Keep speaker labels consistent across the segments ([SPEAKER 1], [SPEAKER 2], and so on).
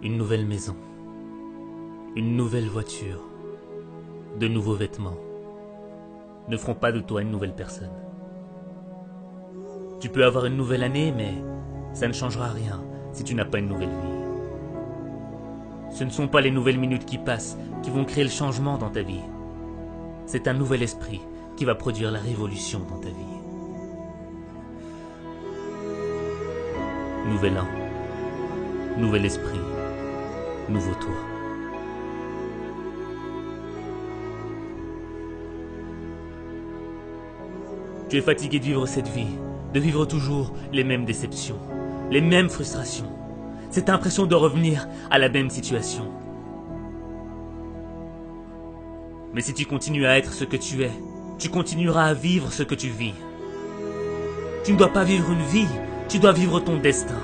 [SPEAKER 1] Une nouvelle maison, une nouvelle voiture, de nouveaux vêtements ne feront pas de toi une nouvelle personne. Tu peux avoir une nouvelle année, mais ça ne changera rien si tu n'as pas une nouvelle vie. Ce ne sont pas les nouvelles minutes qui passent qui vont créer le changement dans ta vie. C'est un nouvel esprit qui va produire la révolution dans ta vie. Nouvel an, nouvel esprit, nouveau toi. Tu es fatigué de vivre cette vie, de vivre toujours les mêmes déceptions, les mêmes frustrations, cette impression de revenir à la même situation. Mais si tu continues à être ce que tu es, tu continueras à vivre ce que tu vis. Tu ne dois pas vivre une vie, tu dois vivre ton destin.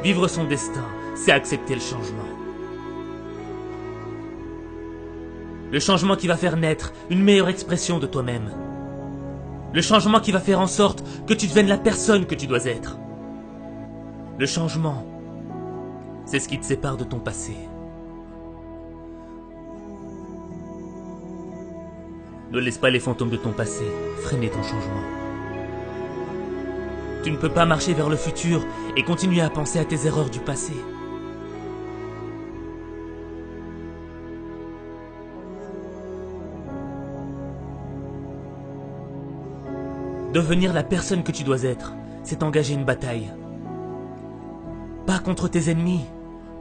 [SPEAKER 1] Vivre son destin, c'est accepter le changement. Le changement qui va faire naître une meilleure expression de toi-même. Le changement qui va faire en sorte que tu deviennes la personne que tu dois être. Le changement, c'est ce qui te sépare de ton passé. Ne laisse pas les fantômes de ton passé freiner ton changement. Tu ne peux pas marcher vers le futur et continuer à penser à tes erreurs du passé. Devenir la personne que tu dois être, c'est engager une bataille. Pas contre tes ennemis,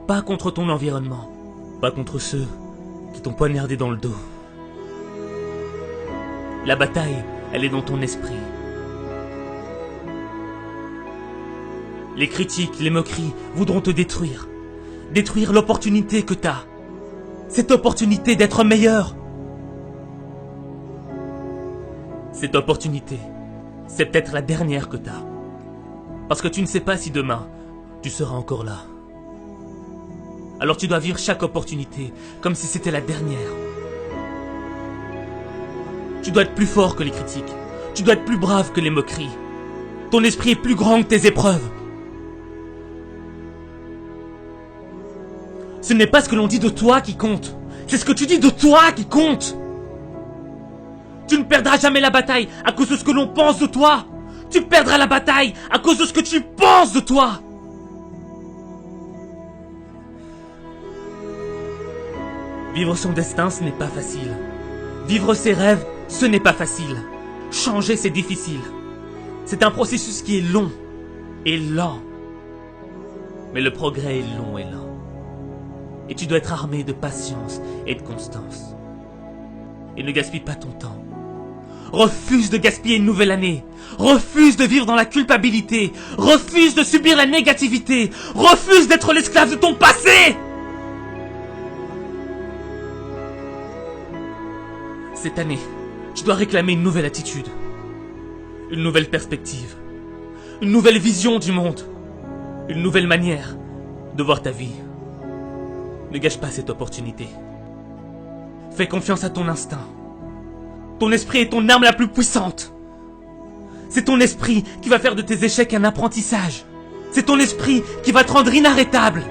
[SPEAKER 1] pas contre ton environnement, pas contre ceux qui t'ont poignardé dans le dos. La bataille, elle est dans ton esprit. Les critiques, les moqueries voudront te détruire. Détruire l'opportunité que t'as. Cette opportunité d'être meilleur. Cette opportunité, c'est peut-être la dernière que t'as. Parce que tu ne sais pas si demain, tu seras encore là. Alors tu dois vivre chaque opportunité comme si c'était la dernière. Tu dois être plus fort que les critiques. Tu dois être plus brave que les moqueries. Ton esprit est plus grand que tes épreuves. Ce n'est pas ce que l'on dit de toi qui compte. C'est ce que tu dis de toi qui compte. Tu ne perdras jamais la bataille à cause de ce que l'on pense de toi. Tu perdras la bataille à cause de ce que tu penses de toi. Vivre son destin, ce n'est pas facile. Vivre ses rêves, ce n'est pas facile. Changer, c'est difficile. C'est un processus qui est long et lent. Mais le progrès est long et lent. Et tu dois être armé de patience et de constance. Et ne gaspille pas ton temps. Refuse de gaspiller une nouvelle année. Refuse de vivre dans la culpabilité. Refuse de subir la négativité. Refuse d'être l'esclave de ton passé. Cette année, tu dois réclamer une nouvelle attitude. Une nouvelle perspective. Une nouvelle vision du monde. Une nouvelle manière de voir ta vie. Ne gâche pas cette opportunité. Fais confiance à ton instinct. Ton esprit est ton arme la plus puissante. C'est ton esprit qui va faire de tes échecs un apprentissage. C'est ton esprit qui va te rendre inarrêtable.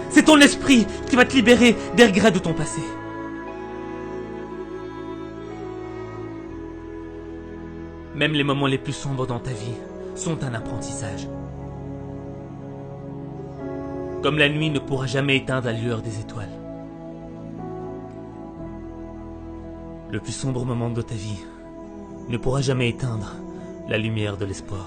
[SPEAKER 1] C'est ton esprit qui va te libérer des regrets de ton passé. Même les moments les plus sombres dans ta vie sont un apprentissage. Comme la nuit ne pourra jamais éteindre la lueur des étoiles. Le plus sombre moment de ta vie ne pourra jamais éteindre la lumière de l'espoir.